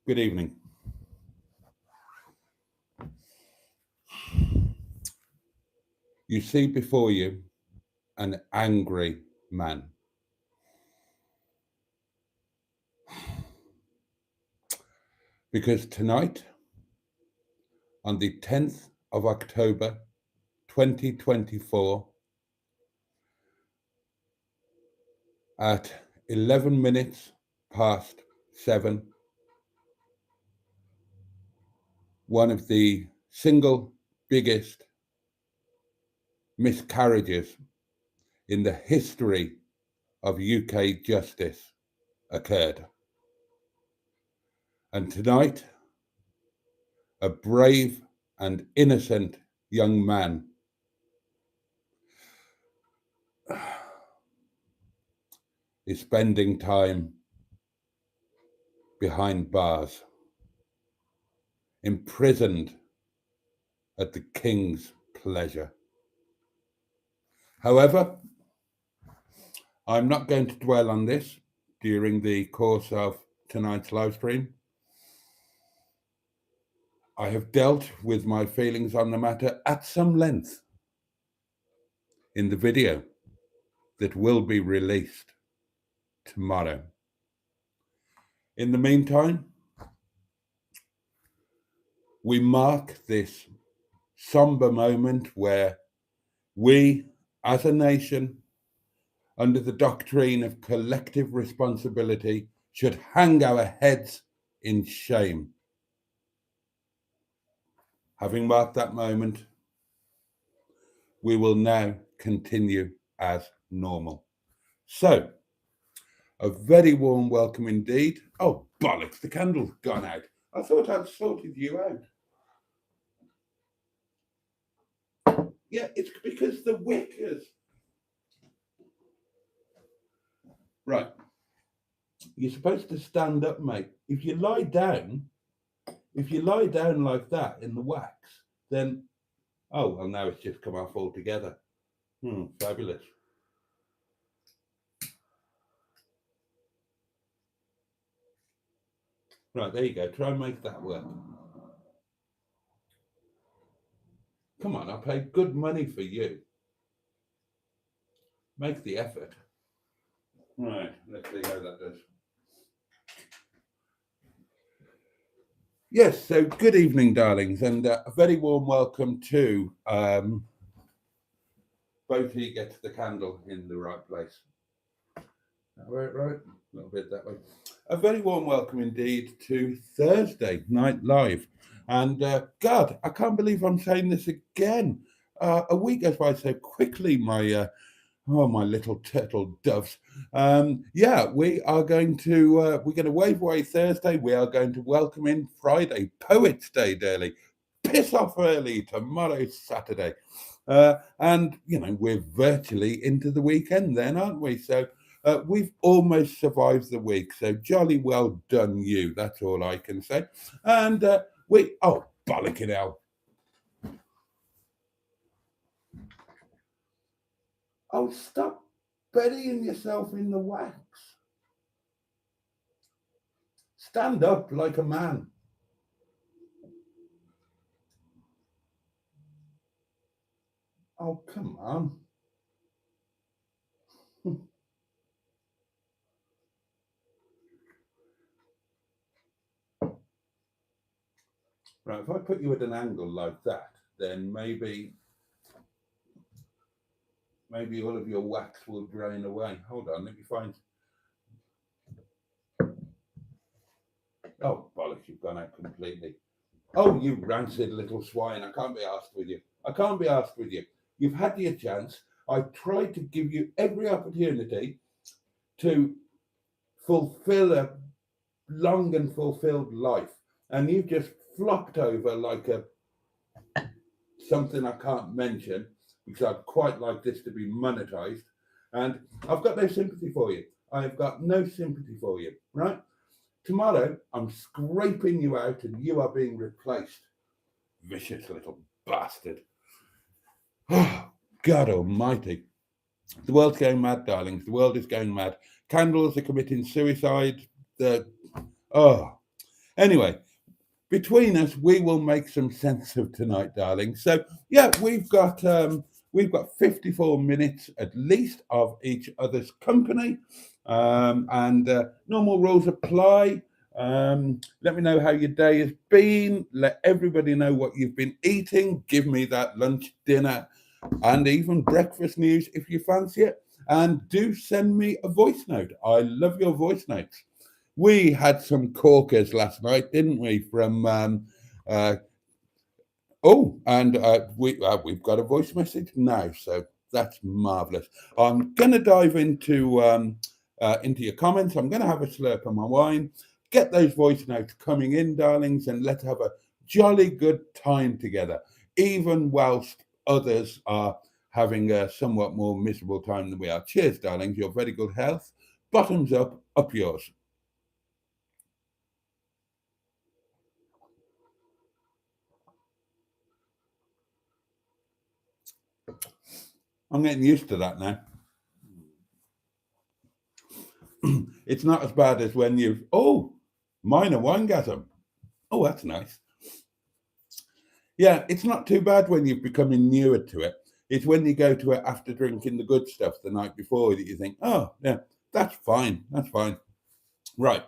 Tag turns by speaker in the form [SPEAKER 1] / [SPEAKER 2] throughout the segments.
[SPEAKER 1] Good evening. You see before you an angry man. Because tonight, on the 10th of October 2024, at 11 minutes past 7, one of the single biggest miscarriages in the history of UK justice occurred. And tonight, a brave and innocent young man is spending time behind bars, imprisoned at the king's pleasure. However, I'm not going to dwell on this during the course of tonight's live stream. I have dealt with my feelings on the matter at some length in the video that will be released tomorrow. In the meantime, we mark this somber moment where we, as a nation, under the doctrine of collective responsibility, should hang our heads in shame. Having marked that moment, we will now continue as normal. So, a very warm welcome indeed. Oh, bollocks, the candle's gone out. I thought I'd sorted you out. Yeah, it's because the wick is. Right. You're supposed to stand up, mate. If you lie down like that in the wax, then, oh, well, now it's just come off altogether. Fabulous. Right, there you go. Try and make that work. Come on, I paid good money for you. Make the effort. Right, let's see how that does. Yes, so good evening, darlings, and a very warm welcome to Boaty gets the candle in the right place. Right, a little bit that way. A very warm welcome indeed to Thursday Night Live. And God, I can't believe I'm saying this again. A week goes by so quickly, my little turtle doves. Yeah, we are going to wave away Thursday. We are going to welcome in Friday, Poets' Day, daily. Piss off early. Tomorrow's Saturday. And, we're virtually into the weekend then, aren't we? So we've almost survived the week. So jolly well done, you. That's all I can say. And bollocking hell. Oh, stop burying yourself in the wax. Stand up like a man. Oh, come on. Right, if I put you at an angle like that, then maybe all of your wax will drain away. Hold on, let me find. Oh, bollocks, you've gone out completely. Oh, you rancid little swine. I can't be asked with you. You've had your chance. I tried to give you every opportunity to fulfill a long and fulfilled life, and you've just flopped over like something I can't mention because I'd quite like this to be monetized. And I've got no sympathy for you. I've got no sympathy for you, right? Tomorrow, I'm scraping you out and you are being replaced. Vicious little bastard. Oh, God almighty. The world's going mad, darlings. The world is going mad. Candles are committing suicide. Anyway, between us, we will make some sense of tonight, darling. So yeah, we've got 54 minutes at least of each other's company, and normal rules apply. Let me know how your day has been. Let everybody know what you've been eating. Give me that lunch, dinner, and even breakfast news if you fancy it. And do send me a voice note. I love your voice notes. We had some corkers last night, didn't we? From uh, and we've got a voice message now, so that's marvelous. I'm going to dive into your comments. I'm going to have a slurp of my wine. Get those voice notes coming in, darlings, and let's have a jolly good time together, even whilst others are having a somewhat more miserable time than we are. Cheers, darlings. Your very good health. Bottoms up yours. I'm getting used to that now. It's not as bad as when minor winegasm. Oh, that's nice. Yeah, it's not too bad when you're becoming newer to it. It's when you go to it after drinking the good stuff the night before that you think, oh, yeah, that's fine. That's fine. Right.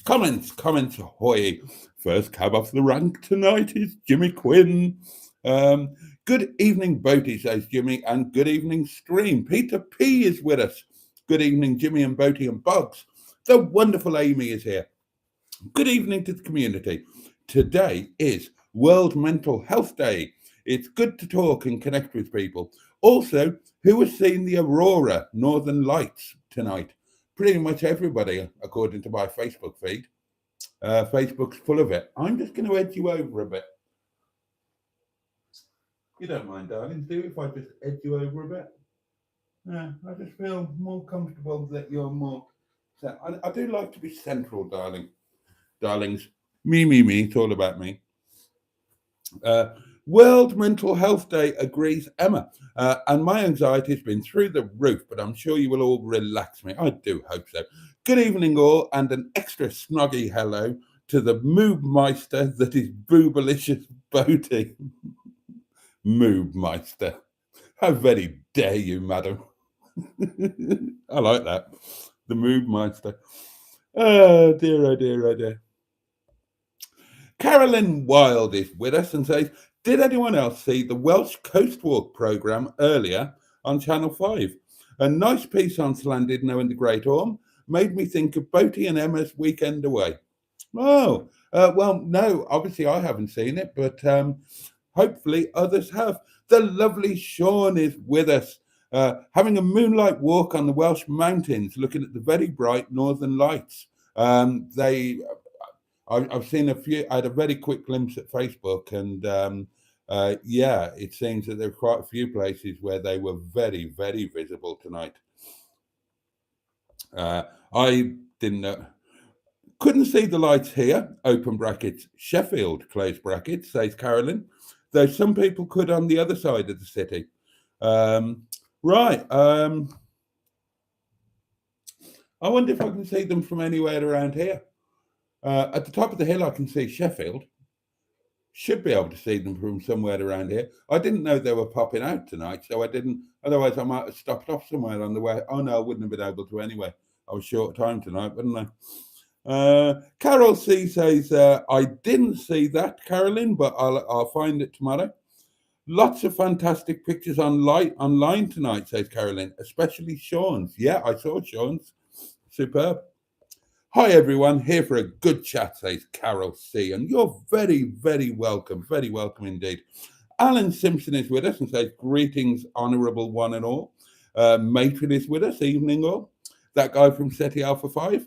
[SPEAKER 1] Comments, ahoy. First cab off the rank tonight is Jimmy Quinn. Um, Good evening, Boaty, says Jimmy, and good evening, Stream. Peter P is with us. Good evening, Jimmy and Boaty and Bugs. The wonderful Amy is here. Good evening to the community. Today is World Mental Health Day. It's good to talk and connect with people. Also, who has seen the Aurora Northern Lights tonight? Pretty much everybody, according to my Facebook feed. Facebook's full of it. I'm just going to edge you over a bit. You don't mind, darling, do if I just edge you over a bit? Yeah, I just feel more comfortable that you're more. I do like to be central, darlings. Me. It's all about me. Uh, World Mental Health Day agrees, Emma. And my anxiety's been through the roof, but I'm sure you will all relax me. I do hope so. Good evening, all, and an extra snoggy hello to the Moobmeister that is Boobalicious Boaty. Moobmeister. How very dare you, madam. I like that. The Moobmeister. Oh dear, oh dear, oh dear. Carolyn Wild is with us and says, did anyone else see the Welsh Coast Walk programme earlier on Channel 5? A nice piece on Llandudno and the Great Orme made me think of Boaty and Emma's weekend away. Oh, well, no, obviously I haven't seen it, but hopefully others have. The lovely Sean is with us, having a moonlight walk on the Welsh mountains, looking at the very bright northern lights. I've seen a few. I had a very quick glimpse at Facebook, and yeah, it seems that there are quite a few places where they were very, very visible tonight. I didn't know. Couldn't see the lights here, open brackets, Sheffield, close brackets, says Carolyn, though some people could on the other side of the city. Right. I wonder if I can see them from anywhere around here. At the top of the hill, I can see Sheffield. Should be able to see them from somewhere around here. I didn't know they were popping out tonight, so I didn't. Otherwise, I might have stopped off somewhere on the way. Oh no, I wouldn't have been able to anyway. I was short time tonight, wouldn't I? Carol C says, I didn't see that, Carolyn, but I'll find it tomorrow. Lots of fantastic pictures online tonight, says Carolyn, especially Sean's. Yeah, I saw Sean's. Superb. Hi, everyone. Here for a good chat, says Carol C. And you're very, very welcome. Very welcome indeed. Alan Simpson is with us and says, greetings, honourable one and all. Matron is with us, evening all. That guy from SETI Alpha 5.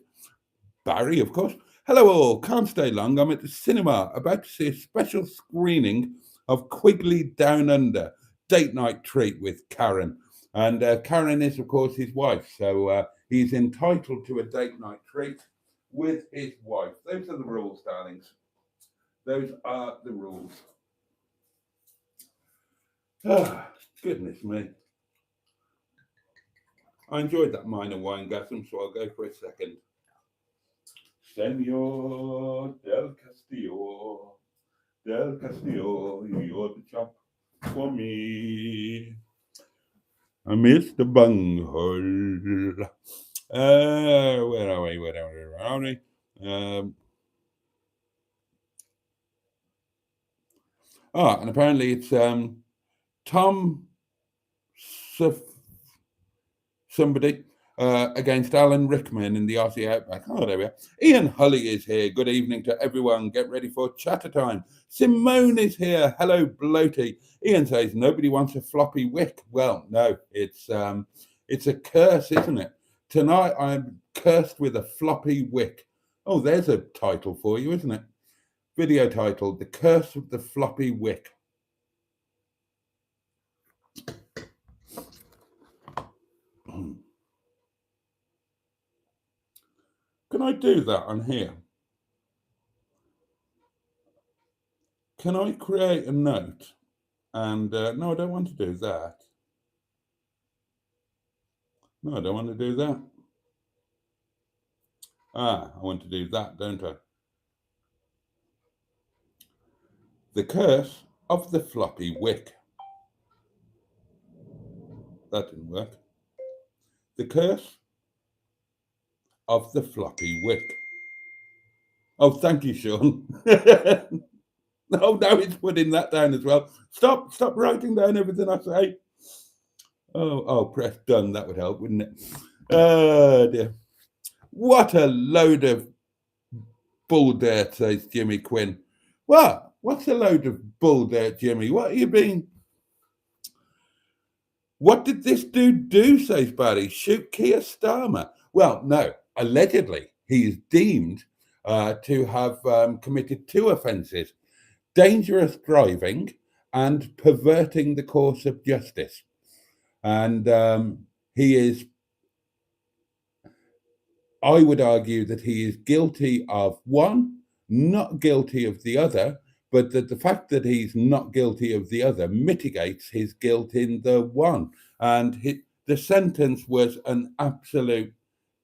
[SPEAKER 1] Barry, of course. Hello all, can't stay long. I'm at the cinema about to see a special screening of Quigley Down Under, date night treat with Karen. And Karen is, of course, his wife. So he's entitled to a date night treat with his wife. Those are the rules, darlings. Those are the rules. Ah, goodness me. I enjoyed that minor wine gasm, so I'll go for a second. Senor Del Castillo, you're the chop for me. Mr. Bunghole. Where are we? And apparently it's Tom somebody against Alan Rickman in the Aussie Outback. Oh, there we are. Ian Hully is here. Good evening to everyone. Get ready for chatter time. Simone is here. Hello, Boaty. Ian says nobody wants a floppy wick. Well, no, it's a curse, isn't it? Tonight I'm cursed with a floppy wick. Oh, there's a title for you, isn't it? Video title: The Curse of the Floppy Wick. Can I do that on here? Can I create a note? And no, I don't want to do that. No, I don't want to do that. I want to do that, don't I? The Curse of the Floppy Wick. That didn't work. The Curse of the Floppy Wick. Oh, thank you, Sean. No, now it's putting that down as well. Stop writing down everything I say. Oh, press done. That would help, wouldn't it? Oh, dear. What a load of bull dirt, says Jimmy Quinn. What? What's a load of bull dirt, Jimmy? What are you being? What did this dude do, says Barry? Shoot Keir Starmer? Well, no. Allegedly, he is deemed to have committed 2 offences: dangerous driving and perverting the course of justice. And he is, I would argue that he is guilty of one, not guilty of the other, but that the fact that he's not guilty of the other mitigates his guilt in the one. And the sentence was an absolute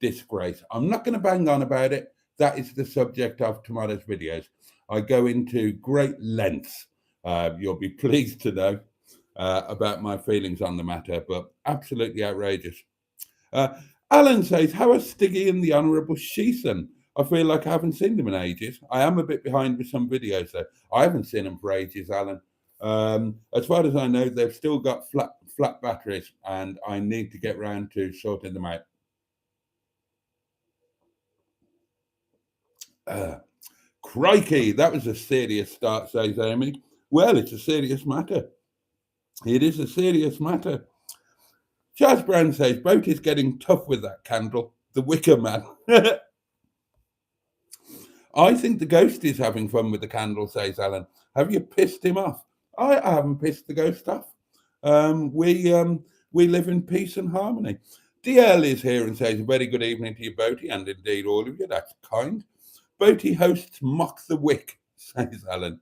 [SPEAKER 1] disgrace. I'm not going to bang on about it. That is the subject of tomorrow's videos. I go into great lengths, you'll be pleased to know, about my feelings on the matter, but absolutely outrageous. Alan says, how are Stiggy and the Honourable Sheeson? I feel like I haven't seen them in ages. I am a bit behind with some videos, though. I haven't seen them for ages, Alan. As far as I know, they've still got flat batteries, and I need to get round to sorting them out. Crikey, that was a serious start, says Amy. Well, it's a serious matter. It is a serious matter. Chaz Brown says, Boaty's getting tough with that candle. The Wicker Man. I think the ghost is having fun with the candle, says Alan. Have you pissed him off? I haven't pissed the ghost off. We live in peace and harmony. DL is here and says, a very good evening to you, Boaty, and indeed all of you. That's kind. Boaty hosts Mock the Wick, says Alan.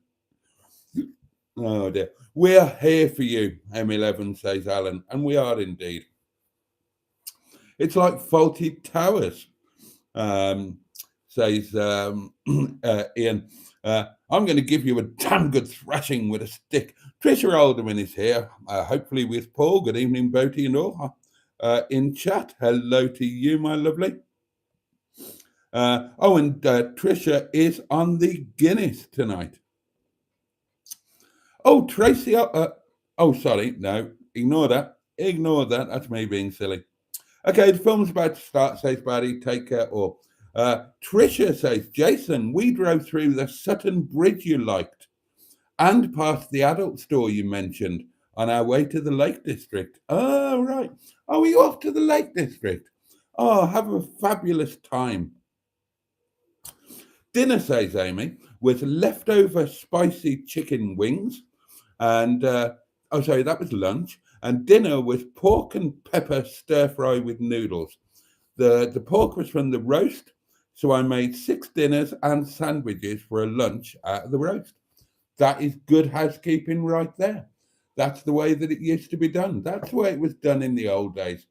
[SPEAKER 1] Oh dear. We're here for you, M11, says Alan, and we are indeed. It's like faulty towers, says Ian. I'm going to give you a damn good thrashing with a stick. Trisha Alderman is here, hopefully with Paul. Good evening, Boaty and all. In chat, hello to you, my lovely. And Trisha is on the Guinness tonight. Oh, Tracy. Sorry. No, ignore that. That's me being silly. Okay, the film's about to start, says Barry. Take care all. Trisha says, Jason, we drove through the Sutton Bridge you liked and past the adult store you mentioned on our way to the Lake District. Oh, right. Oh, are you off to the Lake District? Oh, have a fabulous time. Dinner, says Amy, was leftover spicy chicken wings. And, that was lunch. And dinner was pork and pepper stir fry with noodles. The pork was from the roast, so I made 6 dinners and sandwiches for a lunch out of the roast. That is good housekeeping right there. That's the way that it used to be done. That's the way it was done in the old days.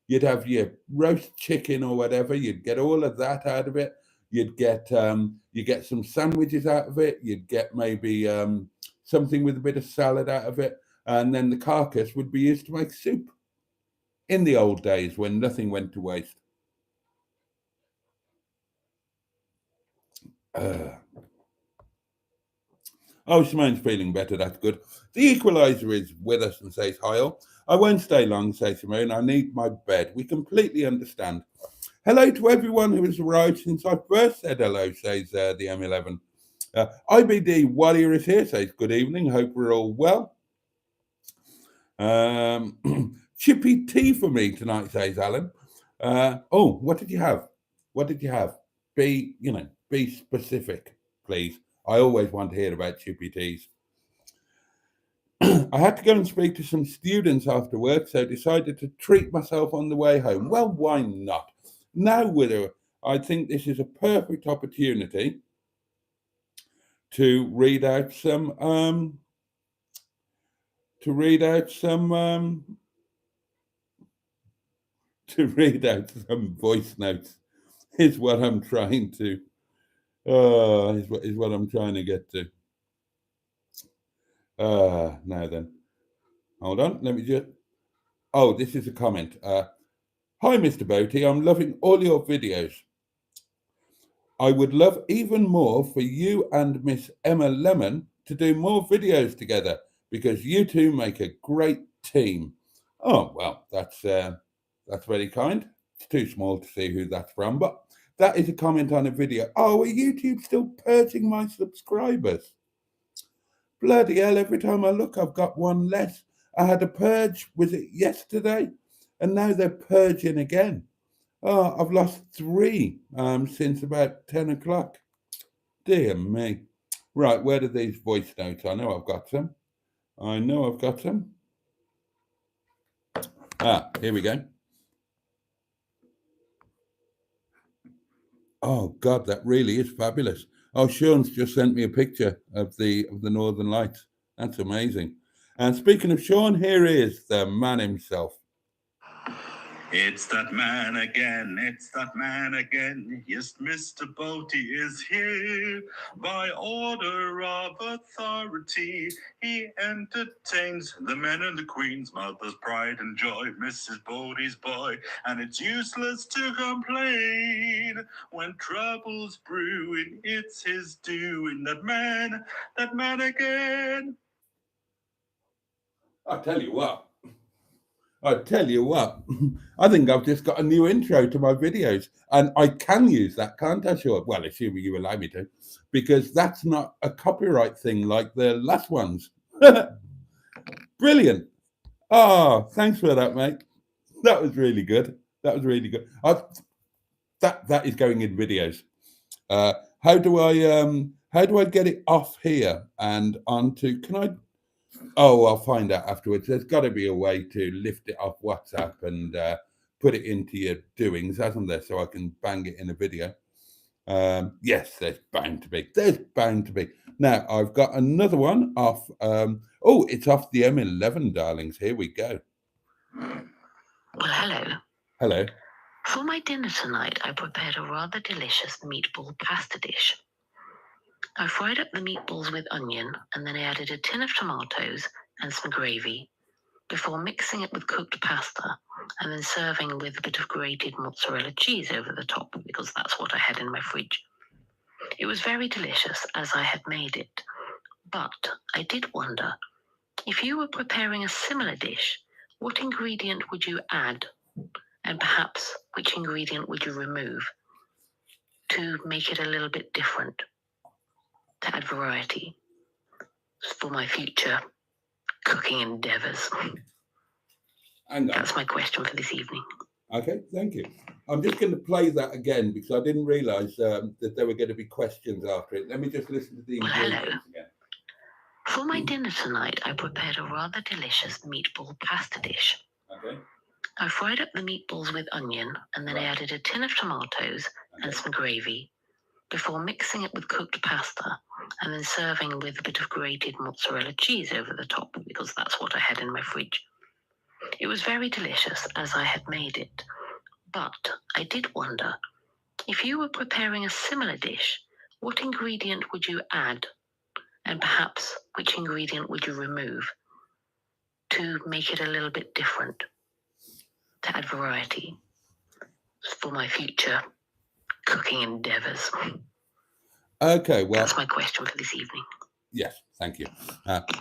[SPEAKER 1] You'd have your roast chicken or whatever. You'd get all of that out of it. You'd get you get some sandwiches out of it. You'd get maybe something with a bit of salad out of it, and then the carcass would be used to make soup. In the old days when nothing went to waste. Uh, oh, Simone's feeling better. That's good. The equalizer is with us and says hi all. I won't stay long, says Simone. I need my bed. We completely understand. Hello to everyone who has arrived since I first said hello, says the M11. IBD Warrior is here, says good evening. Hope we're all well. Chippy tea for me tonight, says Alan. Oh, what did you have? What did you have? Be specific, please. I always want to hear about chippy teas. I had to go and speak to some students after work, so decided to treat myself on the way home. Well, why not? Now, Widow, I think this is a perfect opportunity to read out some to read out some voice notes. Is what I'm trying to is what I'm trying to get to. Now then, hold on. Let me just. Oh, this is a comment. Hi, Mr. Boaty. I'm loving all your videos. I would love even more for you and Miss Emma Lemon to do more videos together because you two make a great team. Oh well, that's very kind. It's too small to see who that's from, but that is a comment on a video. Oh, are YouTube still purging my subscribers? Bloody hell, every time I look, I've got one less. I had a purge, was it yesterday? And now they're purging again. Oh, I've lost 3 since about 10 o'clock. Dear me. Right, where are these voice notes? I know I've got some. Ah, here we go. Oh God, that really is fabulous. Oh, Sean's just sent me a picture of the Northern Lights. That's amazing. And speaking of Sean, here is the man himself.
[SPEAKER 2] It's that man again, it's that man again. Yes, Mr. Boaty is here. By order of authority, he entertains the men and the queen's mother's pride and joy, Mrs. Boaty's boy. And it's useless to complain when troubles brewing, it's his doing. That man again.
[SPEAKER 1] I tell you what, I think I've just got a new intro to my videos, and I can use that, can't I, Sean? Well, assuming you allow me to, because that's not a copyright thing like the last ones. Brilliant. Oh, thanks for that, mate. That was really good. That is going in videos. How do I get it off here and onto? Can I? Oh, I'll find out afterwards. There's got to be a way to lift it off WhatsApp and put it into your doings, hasn't there? So I can bang it in a video. Yes, there's bound to be. Now, I've got another one off. It's off the M11, darlings. Here we go.
[SPEAKER 3] Well, hello.
[SPEAKER 1] Hello.
[SPEAKER 3] For my dinner tonight, I prepared a rather delicious meatball pasta dish. I fried up the meatballs with onion, and then I added a tin of tomatoes and some gravy before mixing it with cooked pasta and then serving with a bit of grated mozzarella cheese over the top because that's what I had in my fridge. It was very delicious as I had made it, but I did wonder, if you were preparing a similar dish, what ingredient would you add, and perhaps which ingredient would you remove to make it a little bit different, to add variety for my future cooking endeavours? That's my question for this evening.
[SPEAKER 1] Okay, thank you. I'm just going to play that again because I didn't realise that there were going to be questions after it. Let me just listen to the ingredients again.
[SPEAKER 3] For my dinner tonight, I prepared a rather delicious meatball pasta dish.
[SPEAKER 1] Okay.
[SPEAKER 3] I fried up the meatballs with onion, and then I added a tin of tomatoes and some gravy before mixing it with cooked pasta and then serving with a bit of grated mozzarella cheese over the top because that's what I had in my fridge. It was very delicious as I had made it, but I did wonder, If you were preparing a similar dish, what ingredient would you add? And perhaps which ingredient would you remove to make it a little bit different, to add variety for my future cooking endeavours?
[SPEAKER 1] Okay, well,
[SPEAKER 3] that's my question for this evening.
[SPEAKER 1] Yes, thank you.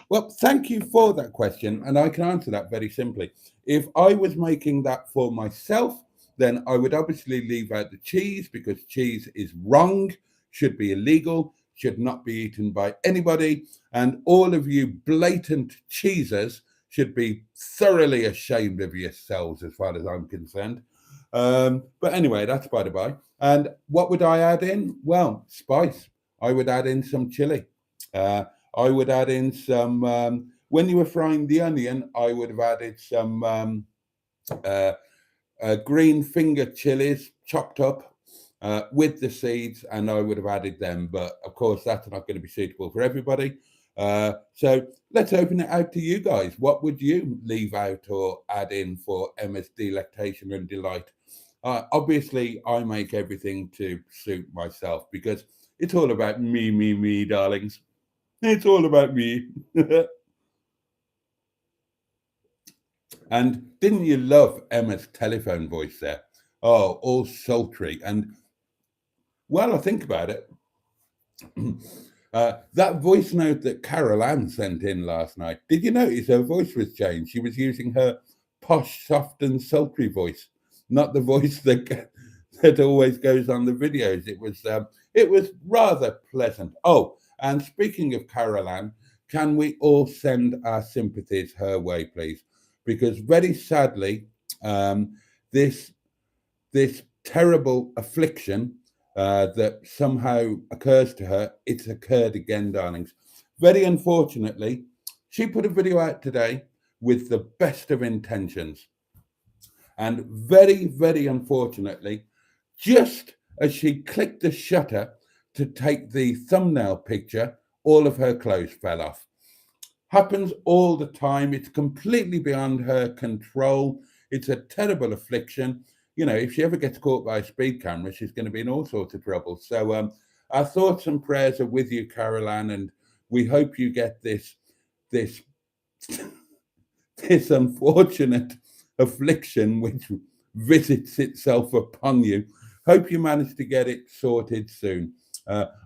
[SPEAKER 1] Well, thank you for that question, and I can answer that very simply. If I was making that for myself, then I would obviously leave out the cheese, because cheese is wrong, should be illegal, should not be eaten by anybody, and all of you blatant cheesers should be thoroughly ashamed of yourselves, as far as I'm concerned. But anyway, that's by the by. And what would I add in? Well, spice. I would add in some chili. I would add in some, when you were frying the onion, I would have added some green finger chilies chopped up with the seeds, and I would have added them. But of course, that's not going to be suitable for everybody. So let's open it out to you guys. What would you leave out or add in for Emma's delectation and delight? Obviously, I make everything to suit myself, because it's all about me, darlings. It's all about me. And didn't you love Emma's telephone voice there? Oh, all sultry. And while I think about it, that voice note that Carol Ann sent in last night, did you notice her voice was changed? She was using her posh, soft and sultry voice, not the voice that always goes on the videos. It was rather pleasant. Oh, and speaking of Carol Ann, can we all send our sympathies her way, please? Because very sadly, this terrible affliction that somehow occurs to her, it's occurred again, darlings. Very unfortunately, she put a video out today with the best of intentions. And very, very unfortunately, just as she clicked the shutter to take the thumbnail picture, all of her clothes fell off. Happens all the time. It's completely beyond her control. It's a terrible affliction. You know, if she ever gets caught by a speed camera, she's going to be in all sorts of trouble. So our thoughts and prayers are with you, Carol Ann, and we hope you get this unfortunate affliction which visits itself upon you. Hope you manage to get it sorted soon.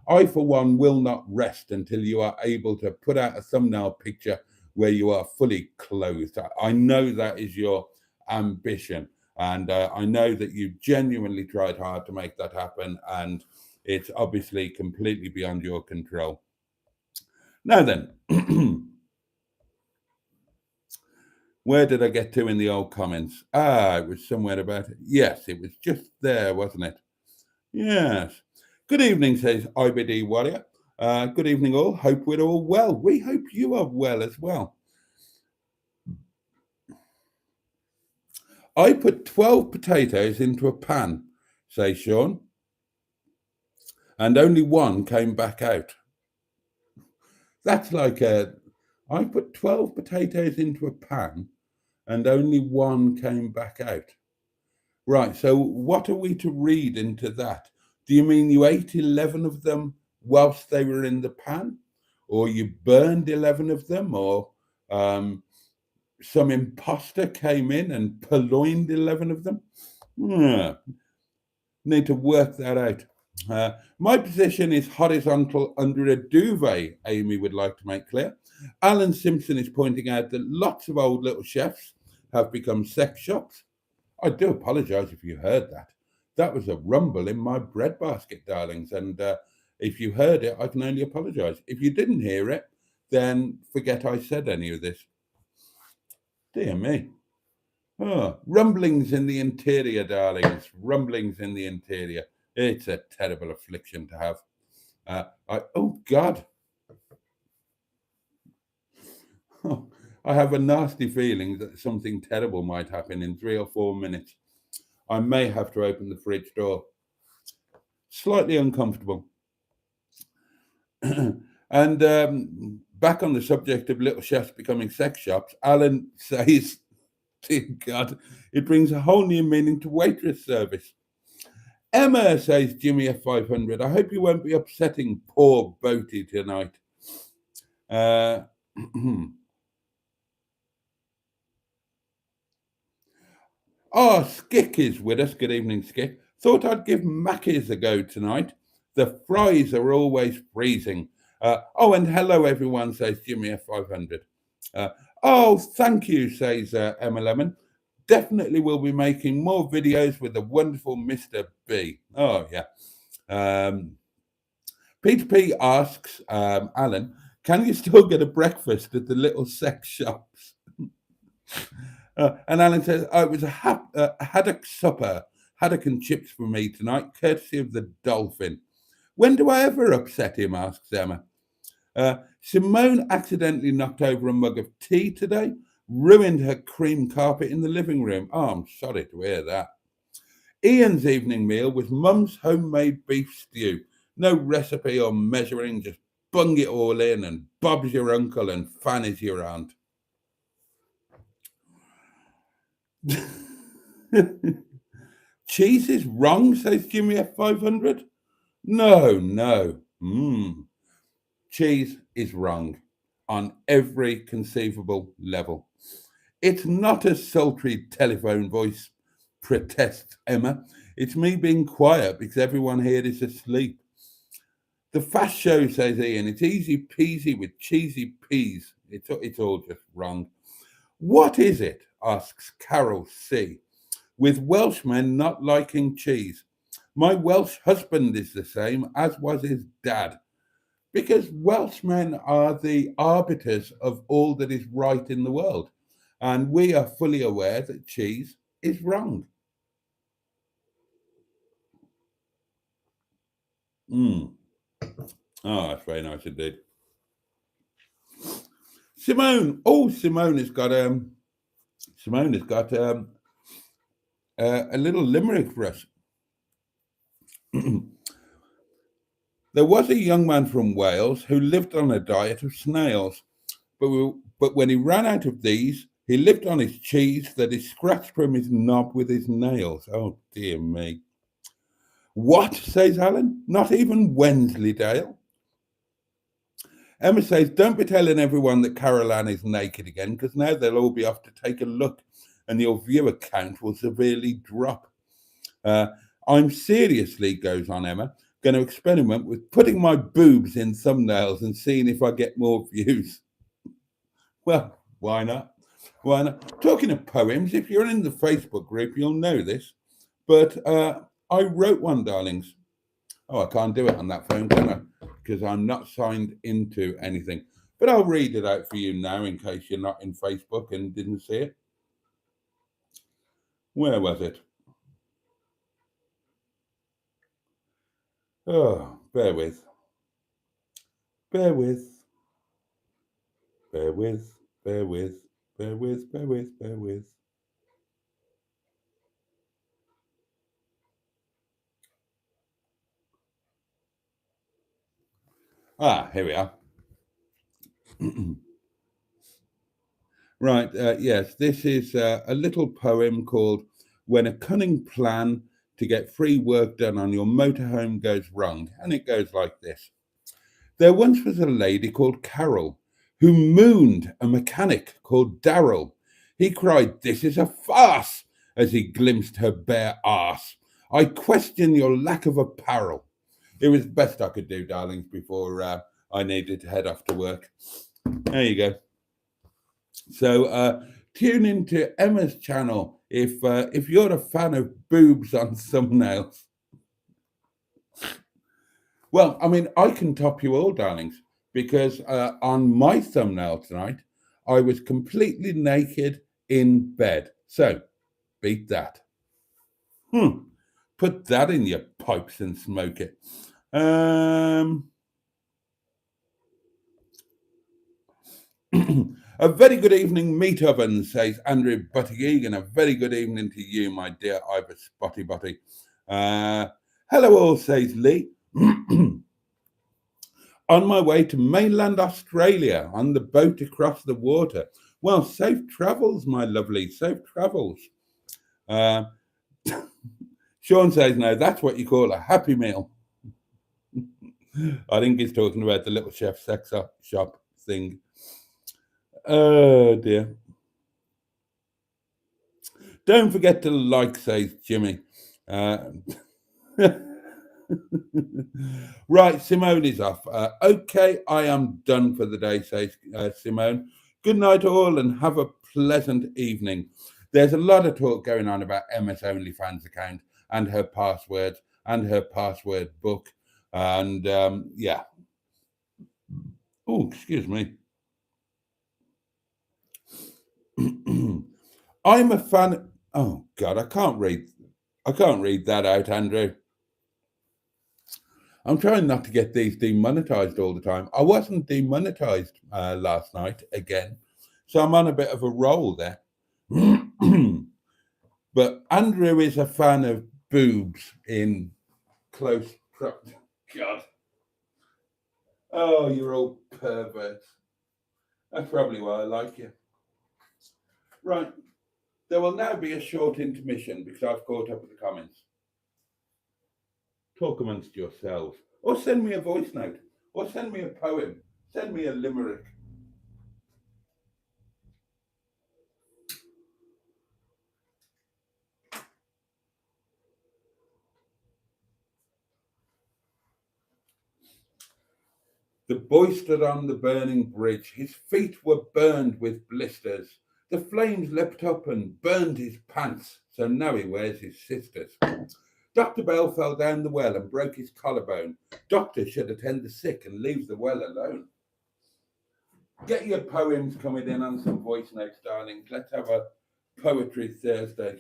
[SPEAKER 1] I, for one, will not rest until you are able to put out a thumbnail picture where you are fully clothed. I know that is your ambition, and I know that you genuinely tried hard to make that happen, and it's obviously completely beyond your control. Now then, where did I get to in the old comments? It was somewhere about it. Yes, it was just there, wasn't it? Yes. Good evening, says IBD Warrior. Good evening, all. Hope we're all well. We hope you are well as well. I put 12 potatoes into a pan, says Sean, and only one came back out. That's like I put 12 potatoes into a pan and only one came back out. Right, so what are we to read into that? Do you mean you ate 11 of them whilst they were in the pan? Or you burned 11 of them? Or some imposter came in and purloined 11 of them? Need to work that out. My position is horizontal under a duvet, Amy would like to make clear. Alan Simpson is pointing out that lots of old little chefs have become sex shops. I do apologise if you heard that. That was a rumble in my breadbasket, darlings. And if you heard it, I can only apologise. If you didn't hear it, then forget I said any of this. Dear me. Oh, rumblings in the interior, darlings. Rumblings in the interior. It's a terrible affliction to have. Oh, God. Oh, I have a nasty feeling that something terrible might happen in 3 or 4 minutes. I may have to open the fridge door. Slightly uncomfortable. And back on the subject of little chefs becoming sex shops, Alan says, dear God, it brings a whole new meaning to waitress service. Emma, says Jimmy F500, I hope you won't be upsetting poor Boaty tonight. Skick is with us. Good evening, Skick. Thought I'd give Mackey's a go tonight. The fries are always freezing. And hello, everyone, says Jimmy F500. Thank you, says Emma Lemon. Definitely will be making more videos with the wonderful Mr. B. Oh, yeah. Peter P asks, Alan, can you still get a breakfast at the little sex shops? And Alan says, it was a haddock supper, haddock and chips for me tonight, courtesy of the Dolphin. When do I ever upset him, asks Emma. Simone accidentally knocked over a mug of tea today, ruined her cream carpet in the living room. Oh, I'm sorry to hear that. Ian's evening meal was Mum's homemade beef stew. No recipe or measuring, just bung it all in and Bob's your uncle and Fan is your aunt. Cheese is wrong, says Jimmy F500. No. Cheese is wrong on every conceivable level. It's not a sultry telephone voice, protests Emma. It's me being quiet because everyone here is asleep. The fast show, says Ian, it's easy peasy with cheesy peas. It's all just wrong. What is it, asks Carol C., with Welshmen not liking cheese? My Welsh husband is the same, as was his dad. Because Welshmen are the arbiters of all that is right in the world. And we are fully aware that cheese is wrong. Oh, that's very nice indeed. Simone has got a little limerick for us. There was a young man from Wales who lived on a diet of snails, but when he ran out of these, he lived on his cheese that he scratched from his knob with his nails. Oh, dear me. What, says Alan? Not even Wensleydale? Emma says, don't be telling everyone that Carol Ann is naked again, because now they'll all be off to take a look, and your viewer count will severely drop. I'm seriously, goes on Emma, going to experiment with putting my boobs in thumbnails and seeing if I get more views. Well, why not? Why not? Talking of poems, if you're in the Facebook group, you'll know this. But I wrote one, darlings. Oh, I can't do it on that phone, can I? Because I'm not signed into anything. But I'll read it out for you now in case you're not in Facebook and didn't see it. Where was it? Oh, bear with. Bear with. Bear with. Bear with. Bear with. Bear with. Bear with. Here we are. Right, yes, this is a little poem called When a Cunning Plan to Get Free Work Done on Your Motorhome Goes Wrong. And it goes like this. There once was a lady called Carol who mooned a mechanic called Darrell. He cried, "This is a farce," as he glimpsed her bare arse. "I question your lack of apparel." It was the best I could do, darlings, before I needed to head off to work. There you go. So tune into Emma's channel if you're a fan of boobs on thumbnails. Well, I mean, I can top you all, darlings, because on my thumbnail tonight, I was completely naked in bed. So beat that. Put that in your pipes and smoke it. A very good evening, meat oven, says Andrew Buttigieg, and a very good evening to you, my dear Ivor Spotty Botty. Hello all, says Lee. On my way to mainland Australia on the boat across the water. Well, safe travels, my lovely, safe travels. Sean says no, that's what you call a happy meal. I think he's talking about the little chef sex shop thing. Oh dear. Don't forget to like, says Jimmy. Right, Simone is off. Okay, I am done for the day, says Simone. Good night, all, and have a pleasant evening. There's a lot of talk going on about Emma's OnlyFans account and her passwords and her password book. And yeah. Oh, excuse me. I'm a fan. Oh God, I can't read that out, Andrew. I'm trying not to get these demonetized all the time. I wasn't demonetized last night again, so I'm on a bit of a roll there. But Andrew is a fan of boobs in close. God. Oh, you're all perverts. That's probably why I like you. Right. There will now be a short intermission because I've caught up with the comments. Talk amongst yourselves. Or send me a voice note. Or send me a poem. Send me a limerick. The boy stood on the burning bridge. His feet were burned with blisters. The flames leapt up and burned his pants, so now he wears his sister's. Dr. Bell fell down the well and broke his collarbone. Doctor should attend the sick and leave the well alone. Get your poems coming in on some voice notes, darlings. Let's have a Poetry Thursday.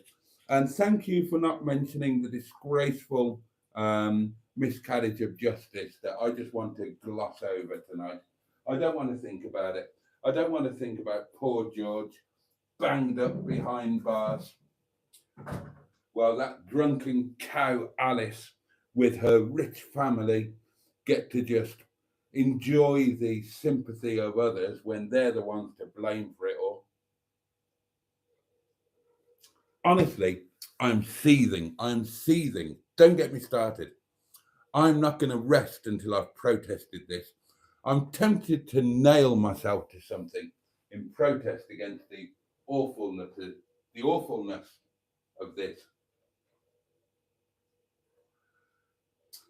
[SPEAKER 1] And thank you for not mentioning the disgraceful miscarriage of justice that I just want to gloss over tonight. I don't want to think about it. I don't want to think about poor George banged up behind bars while that drunken cow Alice with her rich family get to just enjoy the sympathy of others when they're the ones to blame for it all. Honestly, I'm seething. Don't get me started. I'm not going to rest until I've protested this. I'm tempted to nail myself to something in protest against the awfulness of this.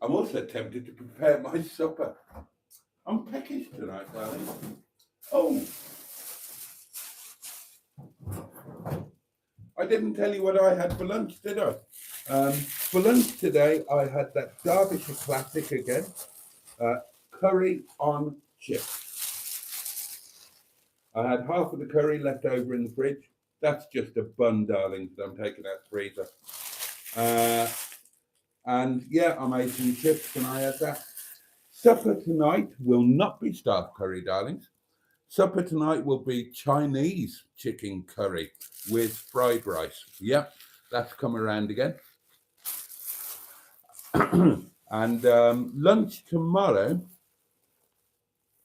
[SPEAKER 1] I'm also tempted to prepare my supper. I'm peckish tonight, darling. Oh, I didn't tell you what I had for lunch, did I? For lunch today, I had that Derbyshire classic again, curry on chips. I had half of the curry left over in the fridge. That's just a bun, darling, that I'm taking out the freezer. And yeah, I made some chips and I had that. Supper tonight will not be staff curry, darlings. Supper tonight will be Chinese chicken curry with fried rice. Yep, that's come around again. And lunch tomorrow,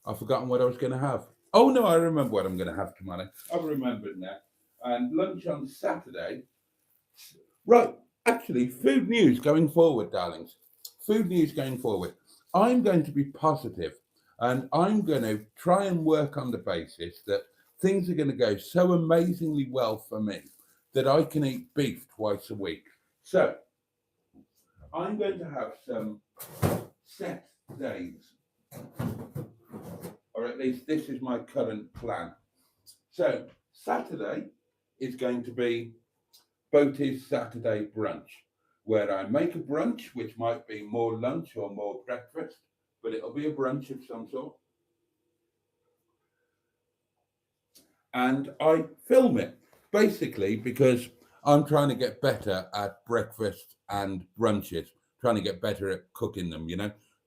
[SPEAKER 1] I've forgotten what I was going to have. Oh no, I remember what I'm going to have tomorrow. I've remembered now. And lunch on Saturday. Right, actually, food news going forward, darlings. Food news going forward. I'm going to be positive and I'm going to try and work on the basis that things are going to go so amazingly well for me that I can eat beef twice a week. So I'm going to have some set days, or at least this is my current plan. So Saturday is going to be Boaty's Saturday brunch, where I make a brunch, which might be more lunch or more breakfast, but it'll be a brunch of some sort. And I film it, basically, because I'm trying to get better at breakfast and brunches, trying to get better at cooking them,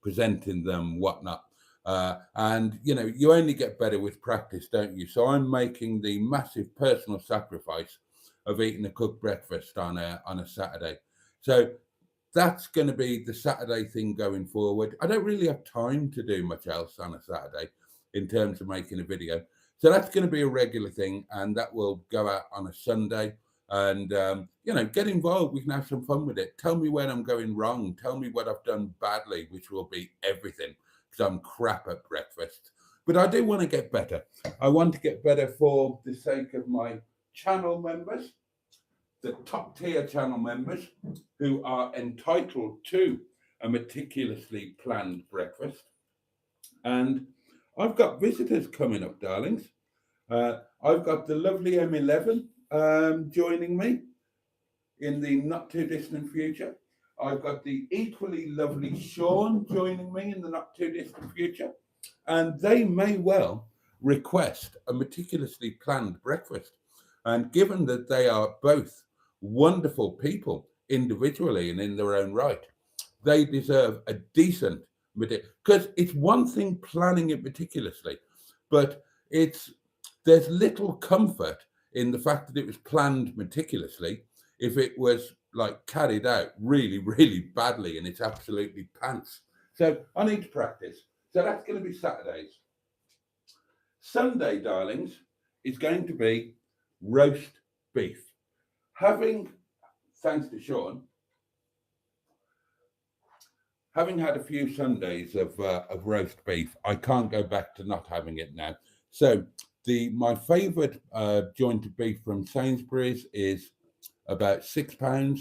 [SPEAKER 1] presenting them, whatnot. And, you only get better with practice, don't you? So I'm making the massive personal sacrifice of eating a cooked breakfast on a Saturday. So that's going to be the Saturday thing going forward. I don't really have time to do much else on a Saturday in terms of making a video. So that's going to be a regular thing, and that will go out on a Sunday. and get involved. We can have some fun with it. Tell me when I'm going wrong. Tell me what I've done badly, which will be everything, because I'm crap at breakfast. But I do want to get better. I want to get better for the sake of my channel members, the top tier channel members, who are entitled to a meticulously planned breakfast. And I've got visitors coming up, darlings. I've got the lovely M11 joining me in the not too distant future. I've got the equally lovely Sean joining me in the not too distant future. And they may well request a meticulously planned breakfast. And given that they are both wonderful people individually and in their own right, they deserve a decent, because it's one thing planning it meticulously, but there's little comfort in the fact that it was planned meticulously if it was like carried out really, really badly and it's absolutely pants. So I need to practice. So that's going to be Saturdays. Sunday, darlings, is going to be roast beef. Thanks to Sean, having had a few Sundays of roast beef, I can't go back to not having it now. So my favourite joint of beef from Sainsbury's is about £6,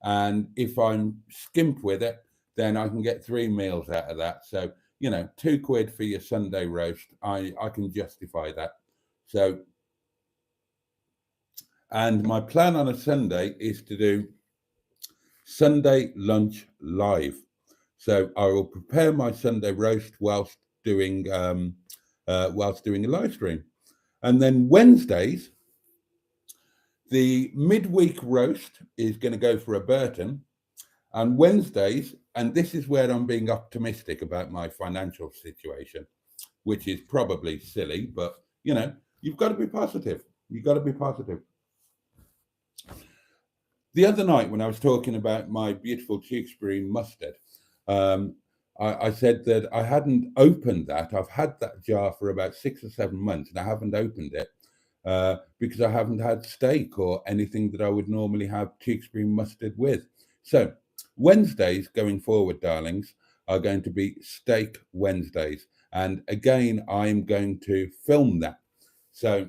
[SPEAKER 1] and if I'm skimp with it, then I can get 3 meals out of that. So £2 for your Sunday roast, I can justify that. So, and my plan on a Sunday is to do Sunday lunch live. So I will prepare my Sunday roast whilst doing a live stream. And then Wednesdays, the midweek roast is going to go for a Burton. And Wednesdays, and this is where I'm being optimistic about my financial situation, which is probably silly, but you've got to be positive. You've got to be positive. The other night when I was talking about my beautiful Tewkesbury mustard, I said that I hadn't opened that. I've had that jar for about 6 or 7 months and I haven't opened it because I haven't had steak or anything that I would normally have Tewkesbury mustard with. So Wednesdays going forward, darlings, are going to be steak Wednesdays. And again, I'm going to film that. So,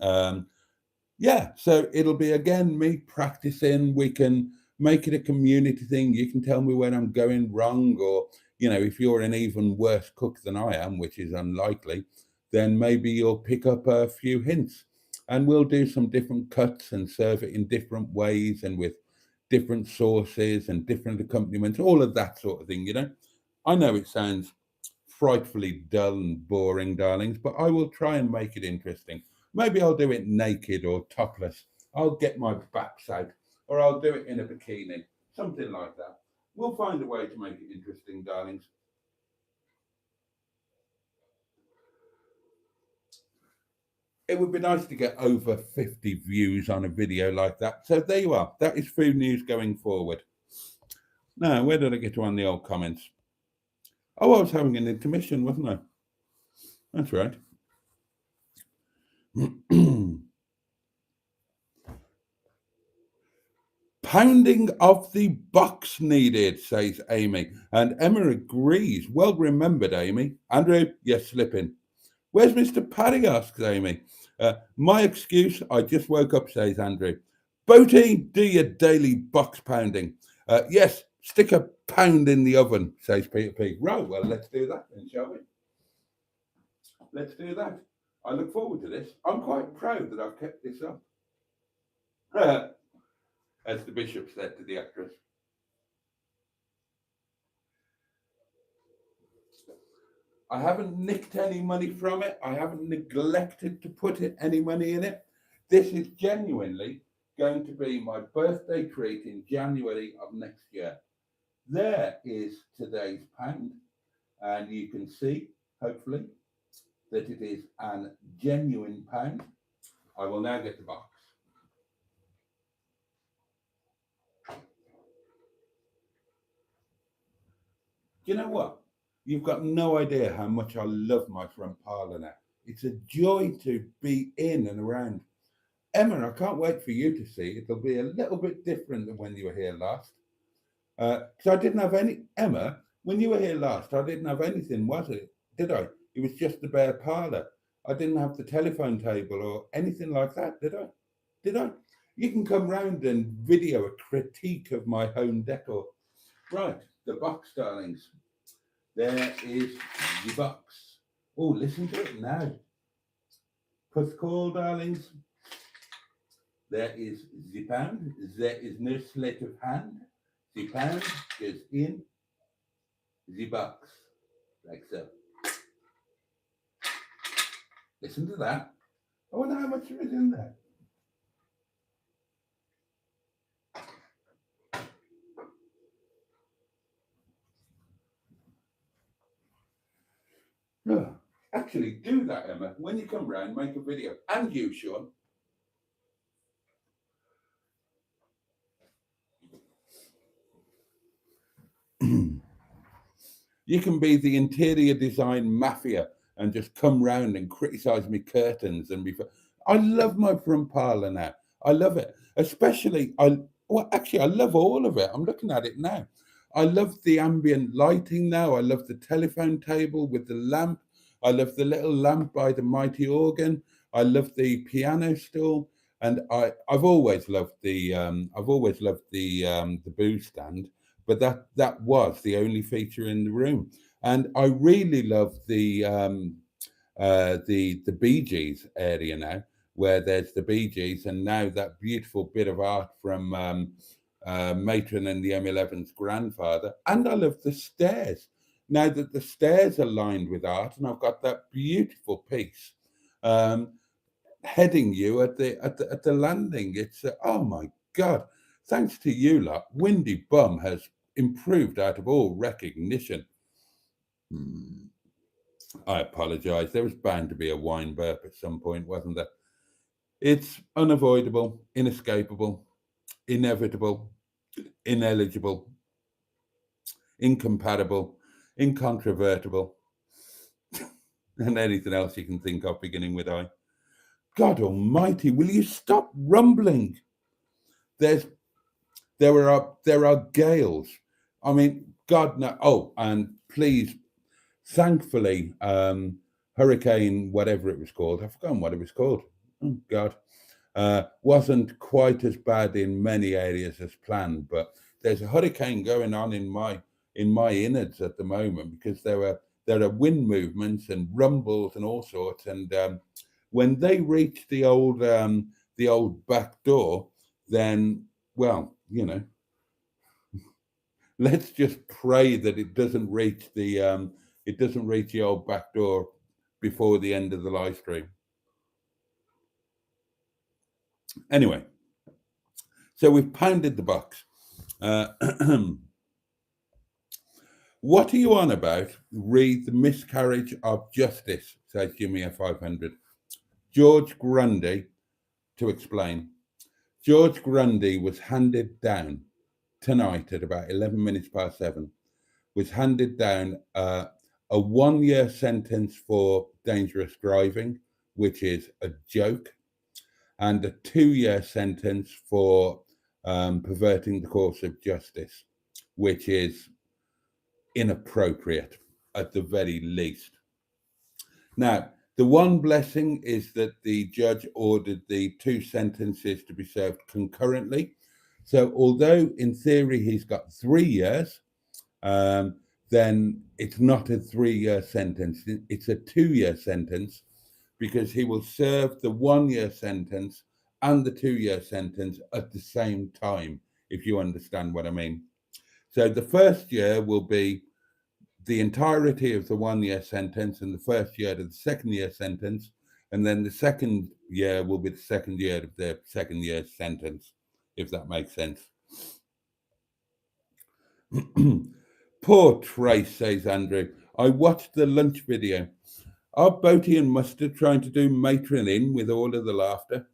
[SPEAKER 1] so it'll be, again, me practicing. We can make it a community thing. You can tell me when I'm going wrong, or, if you're an even worse cook than I am, which is unlikely, then maybe you'll pick up a few hints. And we'll do some different cuts and serve it in different ways and with different sauces and different accompaniments, all of that sort of thing, I know it sounds frightfully dull and boring, darlings, but I will try and make it interesting. Maybe I'll do it naked or topless. I'll get my backs out, or I'll do it in a bikini, something like that. We'll find a way to make it interesting, darlings. It would be nice to get over 50 views on a video like that. So there you are. That is food news going forward. Now, where did I get to on the old comments? Oh, I was having an intermission, wasn't I? That's right. Pounding of the box needed, says Amy. And Emma agrees. Well remembered, Amy. Andrew, you're slipping. Where's Mr. Paddy, asks Amy. My excuse, I just woke up, says Andrew. Boaty, do your daily box pounding. Yes, stick a pound in the oven, says Peter P. Right, well, let's do that then, shall we? Let's do that. I look forward to this. I'm quite proud that I've kept this up. As the bishop said to the actress. I haven't nicked any money from it. I haven't neglected to put any money in it. This is genuinely going to be my birthday treat in January of next year. There is today's pound, and you can see, hopefully, that it is a genuine pound. I will now get the box. Do you know what? You've got no idea how much I love my front parlour now. It's a joy to be in and around. Emma, I can't wait for you to see. It'll be a little bit different than when you were here last. So I didn't have any, Emma, when you were here last, I didn't have anything, was it? Did I? It was just the bare parlour. I didn't have the telephone table or anything like that, did I? Did I? You can come round and video a critique of my home decor. Right, the box, darlings. There is the box. Oh, listen to it now. Puss call, darlings. There is the pound. There is no sleight of hand. The pound goes in the box, like so. Listen to that. I wonder how much of it is in there. No, actually do that, Emma. When you come round, make a video. And you, Sean. You can be the interior design mafia and just come round and criticise me curtains and be. I love my front parlour now. I love it, especially I love all of it. I'm looking at it now. I love the ambient lighting now. I love the telephone table with the lamp. I love the little lamp by the mighty organ. I love the piano stool, and I've always loved the booze stand. But that was the only feature in the room, and I really love the Bee Gees area now, where there's the Bee Gees, and now that beautiful bit of art from Matron and the M11's grandfather, and I love the stairs. Now that the stairs are lined with art, and I've got that beautiful piece heading you at the landing. It's oh my God. Thanks to you lot, Windy Bum has improved out of all recognition. I apologise. There was bound to be a wine burp at some point, wasn't there? It's unavoidable, inescapable, inevitable, ineligible, incompatible, incontrovertible, and anything else you can think of beginning with I. God Almighty, will you stop rumbling? There are gales. I mean, God no. Oh, and please, thankfully, Hurricane, whatever it was called, I've forgotten what it was called. Oh God, wasn't quite as bad in many areas as planned. But there's a hurricane going on in my innards at the moment because there are wind movements and rumbles and all sorts. And when they reach the old back door, then well, you know, let's just pray that it doesn't reach the old back door before the end of the live stream. Anyway, so we've pounded the box. What are you on about? Read The Miscarriage of Justice, says Jimmy at 500. George Grundy, to explain. George Grundy was handed down tonight at about 11 minutes past 7, was handed down a 1-year sentence for dangerous driving, which is a joke, and a 2-year sentence for perverting the course of justice, which is inappropriate at the very least. Now, the one blessing is that the judge ordered the 2 sentences to be served concurrently. So although in theory he's got 3 years, then it's not a 3-year sentence. It's a 2-year sentence because he will serve the 1-year sentence and the 2-year sentence at the same time, if you understand what I mean. So the first year will be the entirety of the 1-year sentence and the first year of the 2nd-year sentence, and then the 2nd year will be the 2nd year of the 2nd-year sentence, if that makes sense. Poor Trace, says Andrew. I watched the lunch video. Are Boaty and Mustard trying to do matron in with all of the laughter?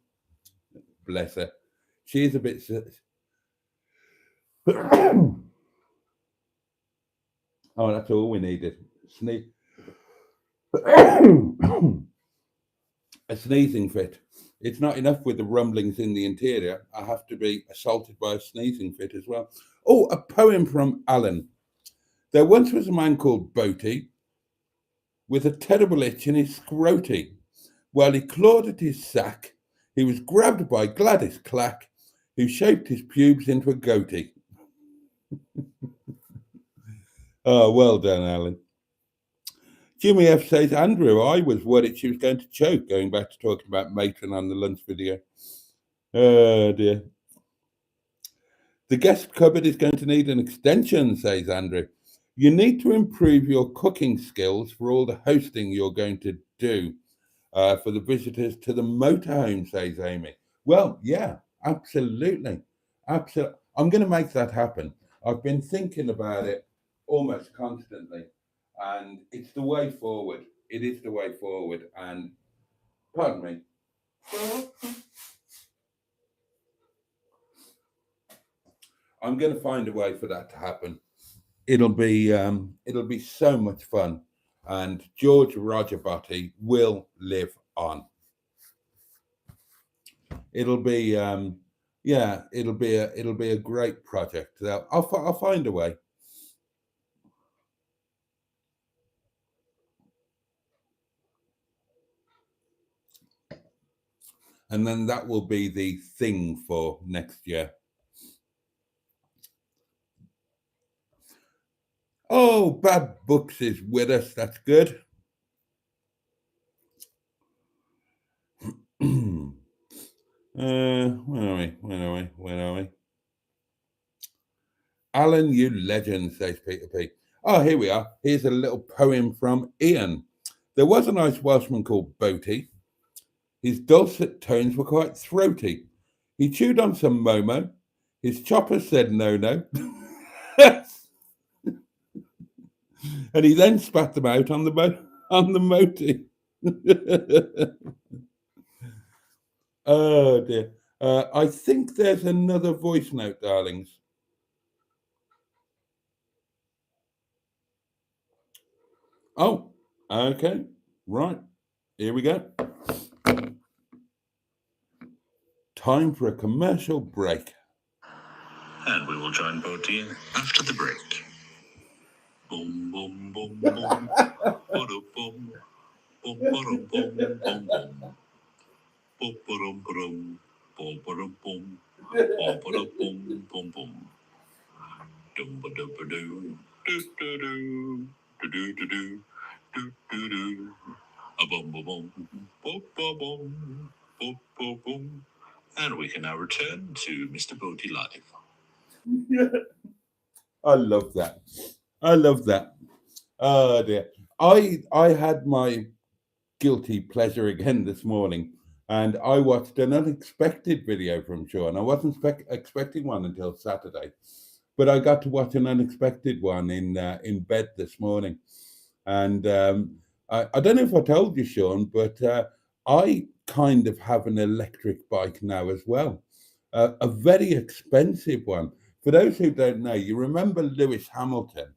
[SPEAKER 1] Bless her. She is a bit... Oh, that's all we needed. A sneezing fit. It's not enough with the rumblings in the interior. I have to be assaulted by a sneezing fit as well. Oh, a poem from Alan. There once was a man called Boaty with a terrible itch in his scroty. While he clawed at his sack, he was grabbed by Gladys Clack, who shaped his pubes into a goatee. Oh, well done, Alan. Jimmy F says, Andrew, I was worried she was going to choke, going back to talking about Matron on the lunch video. Oh, dear. The guest cupboard is going to need an extension, says Andrew. You need to improve your cooking skills for all the hosting you're going to do for the visitors to the motorhome, says Amy. Well, yeah, absolutely. Absolutely. I'm going to make that happen. I've been thinking about it almost constantly, and it's the way forward. It is the way forward. And pardon me. I'm going to find a way for that to happen. It'll be so much fun, and George Roger Boaty will live on. It'll be it'll be a great project. I'll find a way. And then that will be the thing for next year. Oh, Bad Books is with us. That's good. Where are we? Alan, you legend, says Peter P. Oh, here we are. Here's a little poem from Ian. There was a nice Welshman called Boaty. His dulcet tones were quite throaty. He chewed on some Momo. His chopper said no. And he then spat them out on the moty. Oh dear. I think there's another voice note, darlings. Oh, okay. Right. Here we go. Time for a commercial break.
[SPEAKER 2] And we will join Boaty after the break. Boom, boom, boom, boom. Boom, boom, boom, boom, boom, boom, boom. Boom, boom, boom, boom, boom, boom, boom, boom, boom. Dum ba dum ba doo, doo doo doo, doo doo doo doo, doo doo doo. A boom boom boom, boom boom boom, boom boom boom. And we can now return to Mr. Boaty Live.
[SPEAKER 1] I love that. Oh dear. I had my guilty pleasure again this morning, and I watched an unexpected video from Sean. I wasn't expecting one until Saturday, but I got to watch an unexpected one in bed this morning. And I don't know if I told you, Sean, but I kind of have an electric bike now as well, a very expensive one. For those who don't know, you remember Lewis Hamilton,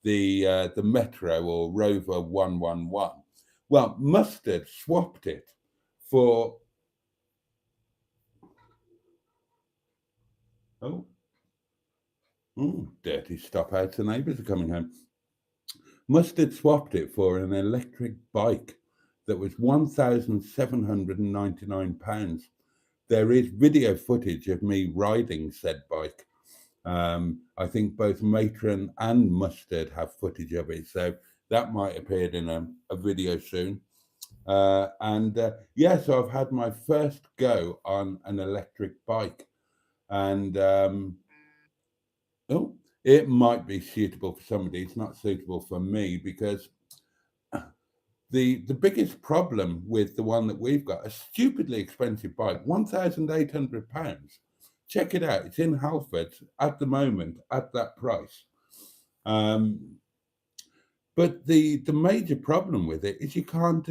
[SPEAKER 1] the Metro or Rover 111. Well, Mustard swapped it for dirty stop out. The neighbours are coming home. Mustard swapped it for an electric bike that was £1,799. There is video footage of me riding said bike. I think both Matron and Mustard have footage of it, so that might appear in a video soon. So I've had my first go on an electric bike, and it might be suitable for somebody. It's not suitable for me because the biggest problem with the one that we've got, a stupidly expensive bike, £1,800. Check it out. It's in Halford at the moment at that price. But the major problem with it is you can't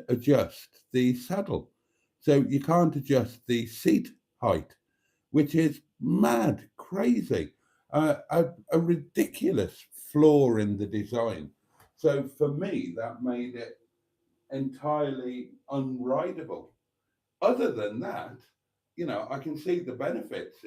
[SPEAKER 1] adjust the saddle, so you can't adjust the seat height, which is mad, crazy, a ridiculous flaw in the design. So for me, that made it entirely unrideable. other than that, you know, I can see the benefits.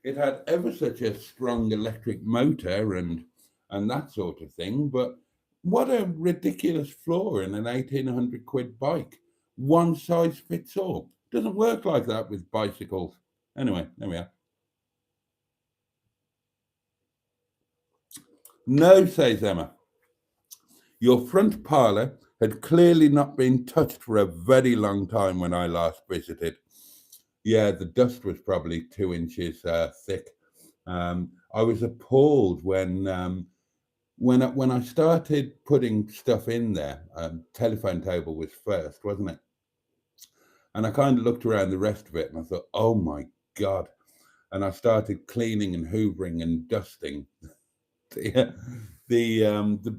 [SPEAKER 1] It had ever such a strong electric motor and that sort of thing, but what a ridiculous flaw in an 1,800 quid bike. One size fits all. Doesn't work like that with bicycles. Anyway, there we are. No, says Emma. Your front parlour had clearly not been touched for a very long time when I last visited. Yeah, the dust was probably 2 inches thick. I was appalled when I started putting stuff in there. Telephone table was first, wasn't it? And I kind of looked around the rest of it and I thought, oh my God. And I started cleaning and hoovering and dusting. The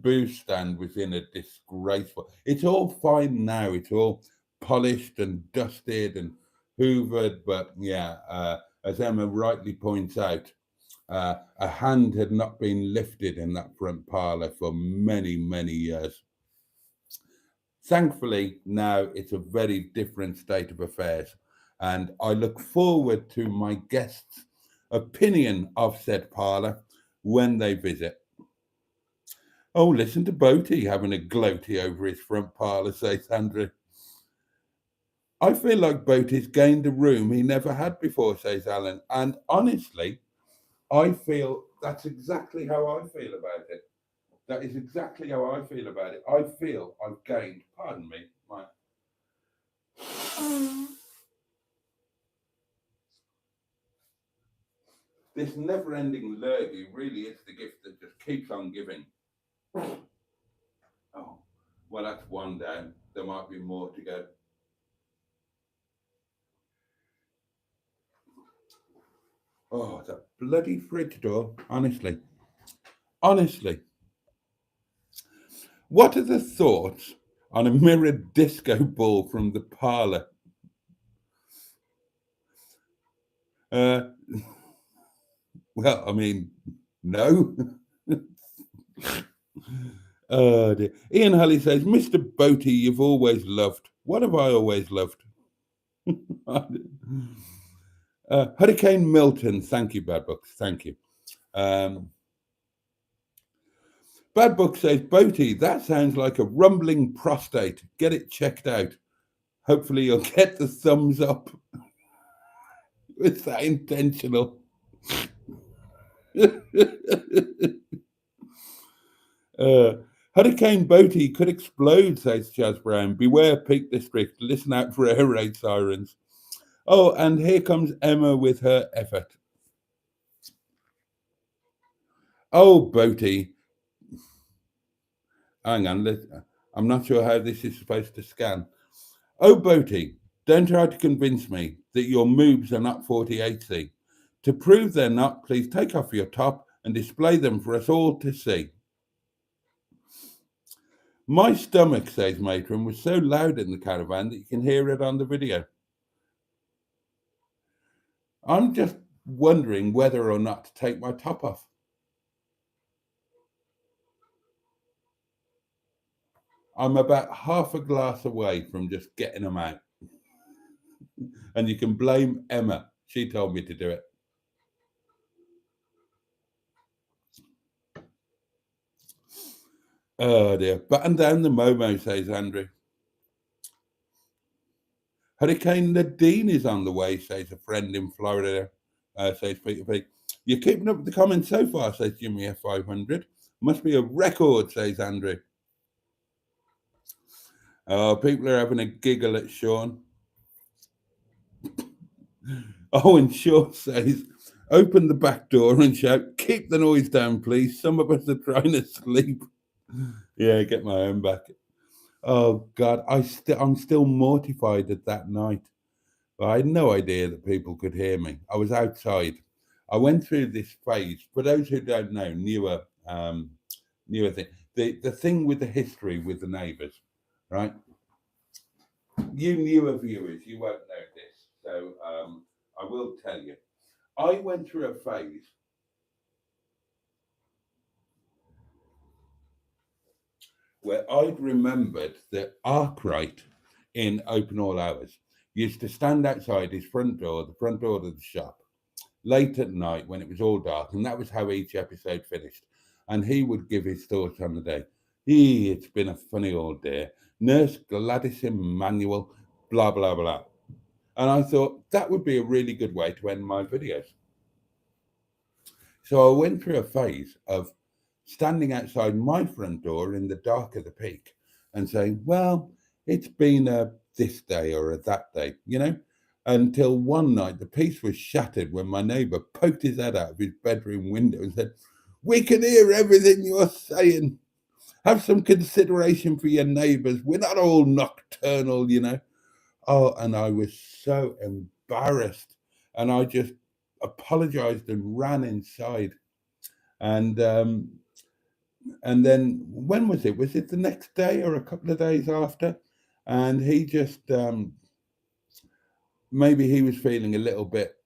[SPEAKER 1] booth stand was in a disgraceful. It's all fine now. It's all polished and dusted and hoovered. But yeah, as Emma rightly points out, a hand had not been lifted in that front parlour for many, many years. Thankfully, now it's a very different state of affairs, and I look forward to my guests' opinion of said parlour when they visit. Oh, listen to Boaty having a gloaty over his front parlour, says Andrew. I feel like Boaty's gained a room he never had before, says Alan, and honestly, I feel that's exactly how I feel about it. That is exactly how I feel about it. I feel I've gained, pardon me, this never ending lurgy really is the gift that just keeps on giving. Oh, well, that's one down. There might be more to go. Oh, that bloody fridge door, honestly. Honestly. What are the thoughts on a mirrored disco ball from the parlour? Well, I mean, no. Oh dear. Ian Hulley says, Mr. Boaty, you've always loved. What have I always loved? Hurricane Milton, thank you, Bad Books, thank you. Bad Book says, Boaty, that sounds like a rumbling prostate. Get it checked out. Hopefully you'll get the thumbs up. Was that intentional? Hurricane Boaty could explode, says Chaz Brown. Beware Peak District. Listen out for air raid sirens. Oh, and here comes Emma with her effort. Oh, Boaty. Hang on, I'm not sure how this is supposed to scan. Oh, Boaty, don't try to convince me that your moobs are not 48C. To prove they're not, please take off your top and display them for us all to see. My stomach, says Matron, was so loud in the caravan that you can hear it on the video. I'm just wondering whether or not to take my top off. I'm about half a glass away from just getting them out. And you can blame Emma. She told me to do it. Oh dear. Button down the Momo, says Andrew. Hurricane Nadine is on the way, says a friend in Florida, says Peter P. You're keeping up with the comments so far, says Jimmy F500. Must be a record, says Andrew. Oh, people are having a giggle at Sean. Oh, and Sean says, open the back door and shout, keep the noise down, please. Some of us are trying to sleep. Yeah, get my own back. Oh, God, I'm still mortified at that night. I had no idea that people could hear me. I was outside. I went through this phase. For those who don't know, newer thing. The thing with the history with the neighbours, right? You newer viewers, you won't know this. So I will tell you. I went through a phase where I'd remembered that Arkwright in Open All Hours used to stand outside his front door, the front door of the shop, late at night when it was all dark, and that was how each episode finished. And he would give his thoughts on the day. It's been a funny old day. Nurse Gladys Emmanuel, blah, blah, blah. And I thought that would be a really good way to end my videos. So I went through a phase of standing outside my front door in the dark of the peak and saying, well, it's been a this day or a that day, until one night the peace was shattered when my neighbour poked his head out of his bedroom window and said, we can hear everything you're saying. Have some consideration for your neighbours. We're not all nocturnal, Oh, and I was so embarrassed. And I just apologized and ran inside. And then when was it? Was it the next day or a couple of days after? And he just maybe he was feeling a little bit,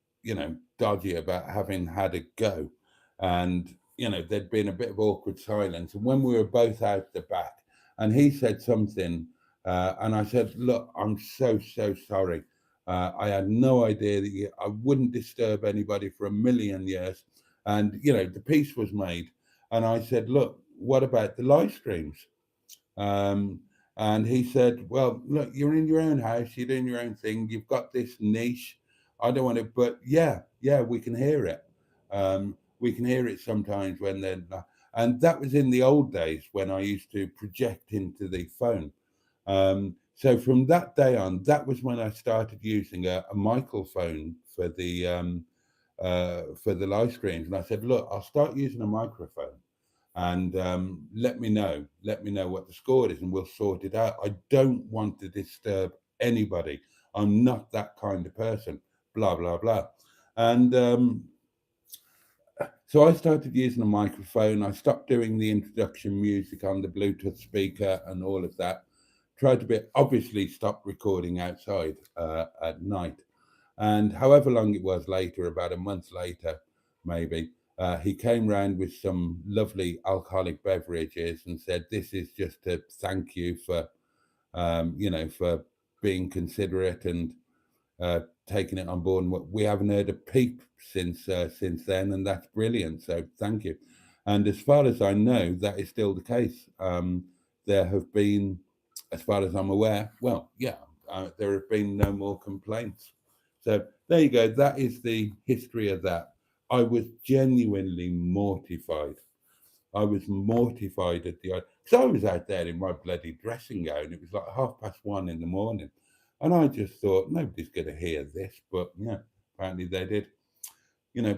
[SPEAKER 1] dodgy about having had a go. And, there'd been a bit of awkward silence. And when we were both out the back, and he said something, and I said, look, I'm so sorry. I had no idea that I wouldn't disturb anybody for a million years. And, the peace was made. And I said, look, what about the live streams? And he said, well, look, you're in your own house, you're doing your own thing, you've got this niche. I don't want it, but yeah, we can hear it. We can hear it sometimes when they're not. And that was in the old days when I used to project into the phone. So from that day on, that was when I started using a microphone for the live streams. And I said, look, I'll start using a microphone. And let me know what the score is, and we'll sort it out. I don't want to disturb anybody. I'm not that kind of person, blah, blah, blah. And so I started using a microphone. I stopped doing the introduction music on the Bluetooth speaker and all of that. Tried to obviously stop recording outside at night. And however long it was later, about a month later, maybe, he came round with some lovely alcoholic beverages and said, this is just to thank you for, for being considerate and taking it on board. And we haven't heard a peep since then, and that's brilliant. So thank you. And as far as I know, that is still the case. There have been, as far as I'm aware, there have been no more complaints. So there you go. That is the history of that. I was genuinely mortified. I was mortified at the idea, because I was out there in my bloody dressing gown. It was like 1:30 in the morning. And I just thought, nobody's going to hear this. But yeah, apparently they did.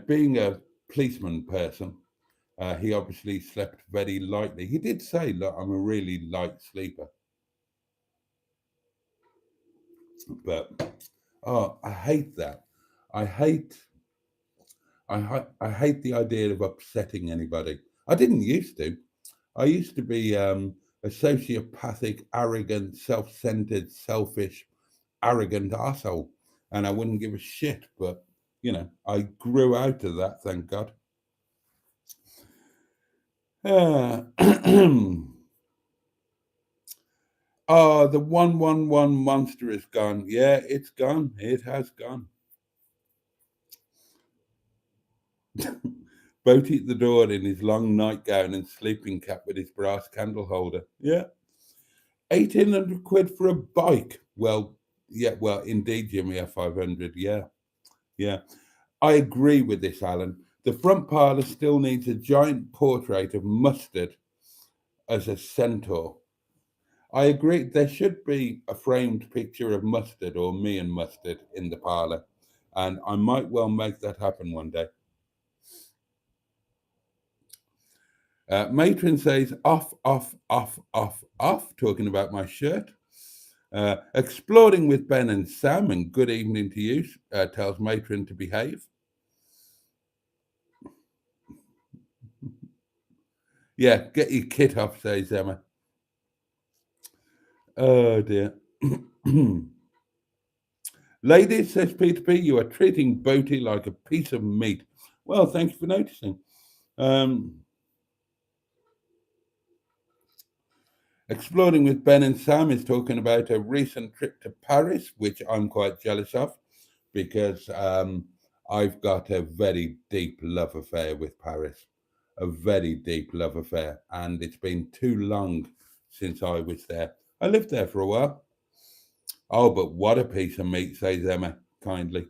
[SPEAKER 1] Being a policeman person, he obviously slept very lightly. He did say, look, I'm a really light sleeper. But, I hate that. I hate the idea of upsetting anybody. I didn't used to. I used to be a sociopathic, arrogant, self-centered, selfish, arrogant arsehole. And I wouldn't give a shit. But, I grew out of that, thank God. Oh, the 111 monster is gone. Yeah, it's gone. It has gone. Boaty at the door in his long nightgown and sleeping cap with his brass candle holder. Yeah. 1,800 quid for a bike. Well, yeah, indeed, Jimmy F500. Yeah. I agree with this, Alan. The front parlour still needs a giant portrait of Mustard as a centaur. I agree. There should be a framed picture of Mustard or me and Mustard in the parlour, and I might well make that happen one day. Matron says, off, talking about my shirt. Exploring with Ben and Sam, and good evening to you, tells Matron to behave. Yeah, get your kit off, says Emma. Oh, dear. Ladies, says Peter P., you are treating Boaty like a piece of meat. Well, thank you for noticing. Exploring with Ben and Sam is talking about a recent trip to Paris, which I'm quite jealous of because I've got a very deep love affair with Paris, a very deep love affair, and it's been too long since I was there. I lived there for a while. Oh, but what a piece of meat, says Emma kindly.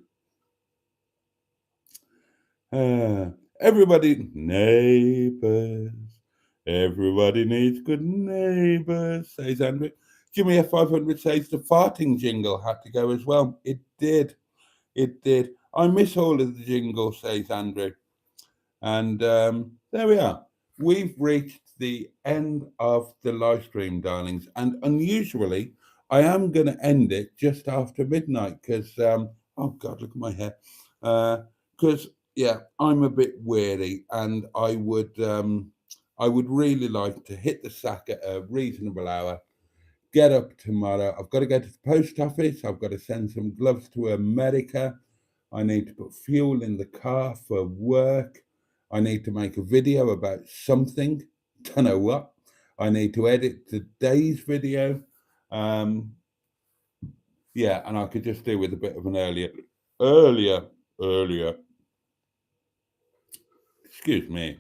[SPEAKER 1] Everybody, neighbours. Everybody needs good neighbours, says Andrew. Jimmy F500 says the farting jingle had to go as well. It did. It did. I miss all of the jingles, says Andrew. And there we are. We've reached the end of the live stream, darlings. And unusually, I am going to end it just after midnight because, oh God, look at my hair. Because, yeah, I'm a bit weary and I would really like to hit the sack at a reasonable hour, get up tomorrow. I've got to go to the post office. I've got to send some gloves to America. I need to put fuel in the car for work. I need to make a video about something. Don't know what. I need to edit today's video. Yeah, and I could just do with a bit of an earlier. Excuse me.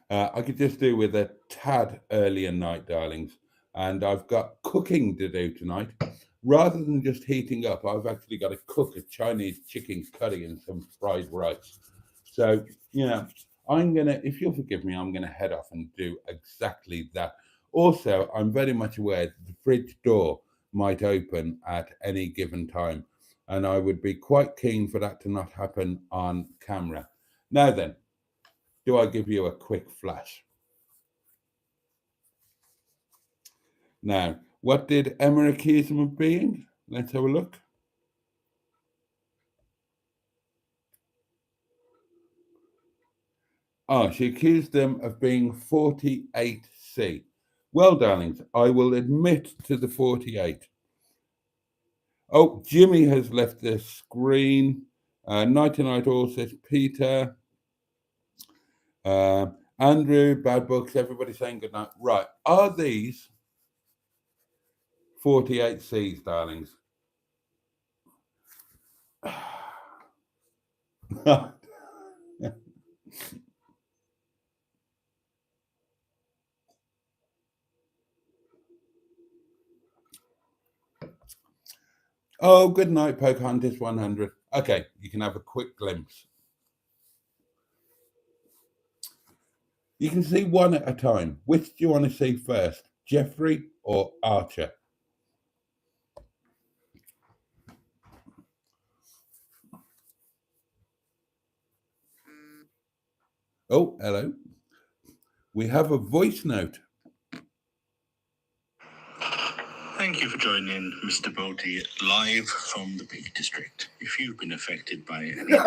[SPEAKER 1] I could just do with a tad earlier night, darlings. And I've got cooking to do tonight. Rather than just heating up, I've actually got to cook a Chinese chicken curry and some fried rice. So, I'm going to, if you'll forgive me, I'm going to head off and do exactly that. Also, I'm very much aware that the fridge door might open at any given time. And I would be quite keen for that to not happen on camera. Now then, do I give you a quick flash? Now, what did Emma accuse him of being? Let's have a look. Oh, she accused them of being 48C. Well, darlings, I will admit to the 48. Oh, Jimmy has left the screen. Night Night All says Peter. Andrew, Bad Books, everybody saying good night. Right, are these 48Cs, darlings? Oh, good night, Pocahontas 100. Okay, you can have a quick glimpse. You can see one at a time. Which do you want to see first, Jeffrey or Archer? Oh, hello. We have a voice note.
[SPEAKER 2] Thank you for joining Mr. Boaty live from the Peak District. If you've been affected by any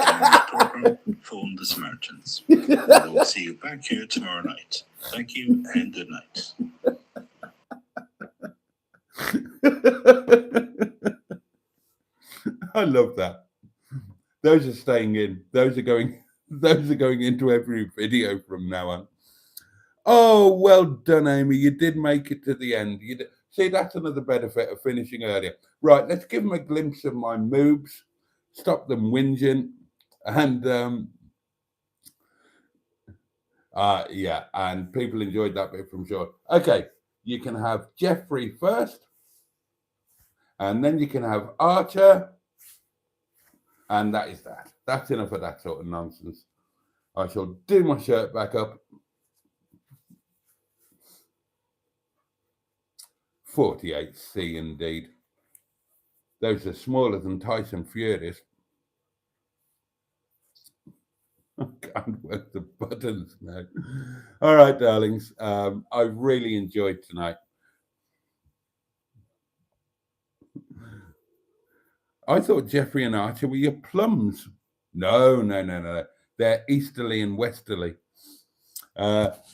[SPEAKER 2] program, phone the Samaritans. We'll see you back here tomorrow night. Thank you and good night.
[SPEAKER 1] I love that. Those are staying in. Those are going into every video from now on. Oh, well done, Amy. You did make it to the end. See, that's another benefit of finishing earlier. Right, let's give them a glimpse of my moves, stop them whinging, and yeah, and people enjoyed that bit from sure. Okay, you can have Jeffrey first, and then you can have Archer, and that is that. That's enough of that sort of nonsense. I shall do my shirt back up. 48C indeed. Those are smaller than Tyson Fury's. I can't work the buttons now. All right, darlings. I've really enjoyed tonight. I thought Jeffrey and Archer were your plums. No. They're easterly and westerly.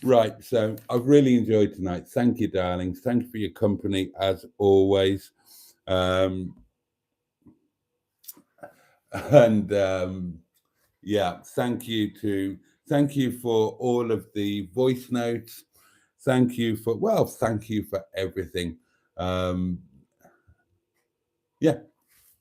[SPEAKER 1] Right, so I've really enjoyed tonight. Thank you, darlings. Thank you for your company as always. Yeah, thank you for all of the voice notes. Thank you for everything. Yeah,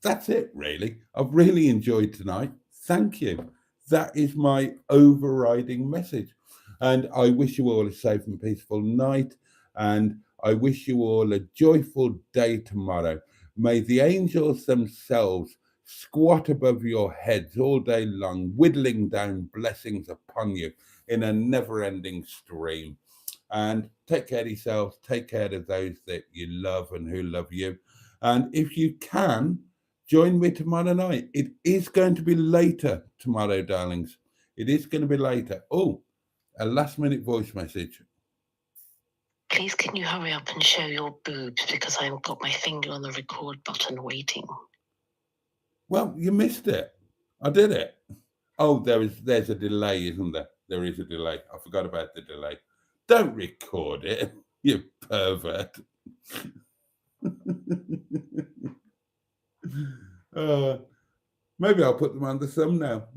[SPEAKER 1] that's it, really. I've really enjoyed tonight. Thank you. That is my overriding message. And I wish you all a safe and peaceful night. And I wish you all a joyful day tomorrow. May the angels themselves squat above your heads all day long, whittling down blessings upon you in a never ending stream. And take care of yourselves, take care of those that you love and who love you. And if you can, join me tomorrow night. It is going to be later tomorrow, darlings. It is going to be later. Oh, a last minute voice message.
[SPEAKER 3] Please, can you hurry up and show your boobs because I've got my finger on the record button waiting.
[SPEAKER 1] Well, you missed it. I did it. Oh, there's a delay, isn't there? There is a delay. I forgot about the delay. Don't record it, you pervert. Maybe I'll put them on the thumbnail.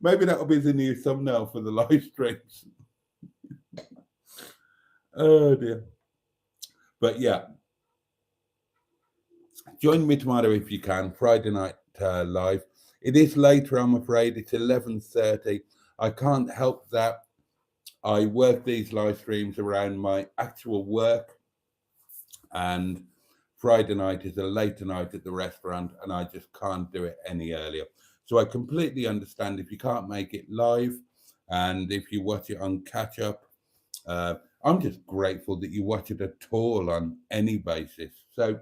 [SPEAKER 1] Maybe that'll be the new thumbnail for the live streams. Oh dear. But yeah, join me tomorrow if you can. Friday night live. It is later, I'm afraid. It's 11:30. I can't help that. I work these live streams around my actual work, and Friday night is a later night at the restaurant, and I just can't do it any earlier. So I completely understand if you can't make it live, and if you watch it on catch up. I'm just grateful that you watch it at all on any basis. So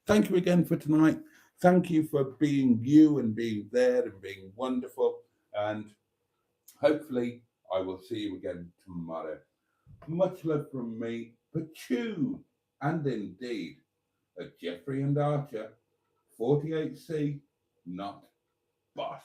[SPEAKER 1] thank you again for tonight. Thank you for being you and being there and being wonderful. And hopefully I will see you again tomorrow. Much love from me, Pachu, and indeed Jeffrey and Archer, 48C, not Boss.